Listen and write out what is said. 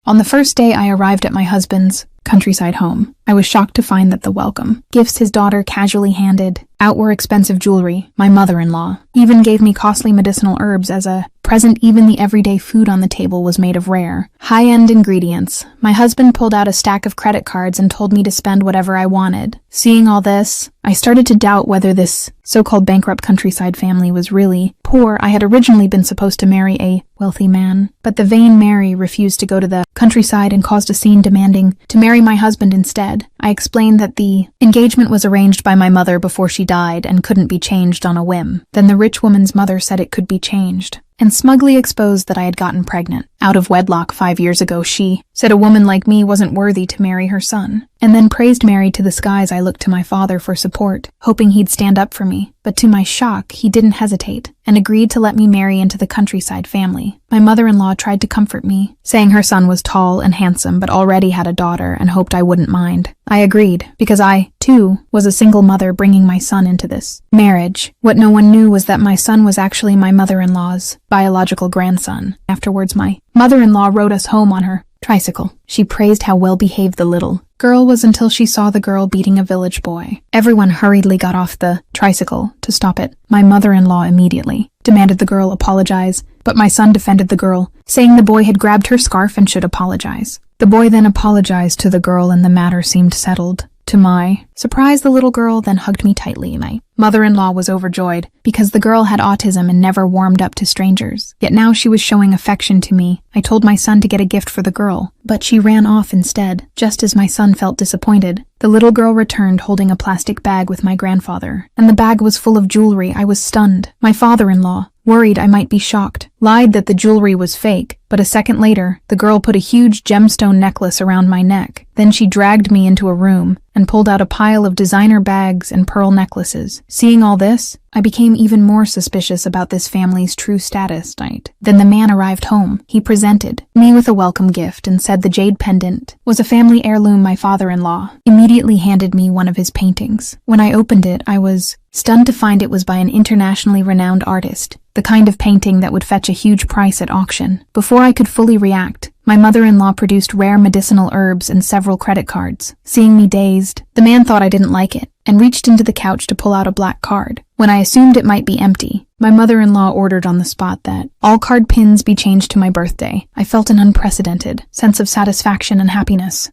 On the first day I arrived at my husband's countryside home, I was shocked to find that the welcome gifts his daughter casually handed out were expensive jewelry. My mother-in-law even gave me costly medicinal herbs as a present. Even the everyday food on the table was made of rare, high-end ingredients. My husband pulled out a stack of credit cards and told me to spend whatever I wanted. Seeing all this, I started to doubt whether this so-called bankrupt countryside family was really poor. I had originally been supposed to marry a wealthy man, but the vain Mary refused to go to the countryside and caused a scene demanding to marry my husband instead. I explained that the engagement was arranged by my mother before she died and couldn't be changed on a whim. Then the rich woman's mother said it could be changed, and smugly exposed that I had gotten pregnant out of wedlock 5 years ago. She said a woman like me wasn't worthy to marry her son, and then praised Mary to the skies. I looked to my father for support, hoping he'd stand up for me, but to my shock, he didn't hesitate and agreed to let me marry into the countryside family. My mother-in-law tried to comfort me, saying her son was tall and handsome but already had a daughter and hoped I wouldn't mind. I agreed, because I, too, was a single mother bringing my son into this marriage. What no one knew was that my son was actually my mother-in-law's biological grandson. Afterwards, my mother-in-law rode us home on her tricycle. She praised how well-behaved the little girl was until she saw the girl beating a village boy. Everyone hurriedly got off the tricycle to stop it. My mother-in-law immediately demanded the girl apologize, but my son defended the girl, saying the boy had grabbed her scarf and should apologize. The boy then apologized to the girl and the matter seemed settled. To my surprise, the little girl then hugged me tightly. My mother-in-law was overjoyed because the girl had autism and never warmed up to strangers. Yet now she was showing affection to me. I told my son to get a gift for the girl, but she ran off instead. Just as my son felt disappointed, the little girl returned holding a plastic bag with my grandfather, and the bag was full of jewelry. I was stunned. My father-in-law, worried I might be shocked, lied that the jewelry was fake, but a second later, the girl put a huge gemstone necklace around my neck. Then she dragged me into a room and pulled out a pile of designer bags and pearl necklaces. Seeing all this, I became even more suspicious about this family's true status. Then the man arrived home. He presented me with a welcome gift and said the jade pendant was a family heirloom. My father-in-law immediately handed me one of his paintings. When I opened it, I was stunned to find it was by an internationally renowned artist, the kind of painting that would fetch a huge price at auction. Before I could fully react, my mother-in-law produced rare medicinal herbs and several credit cards. Seeing me dazed, the man thought I didn't like it and reached into the couch to pull out a black card. When I assumed it might be empty, my mother-in-law ordered on the spot that all card pins be changed to my birthday. I felt an unprecedented sense of satisfaction and happiness.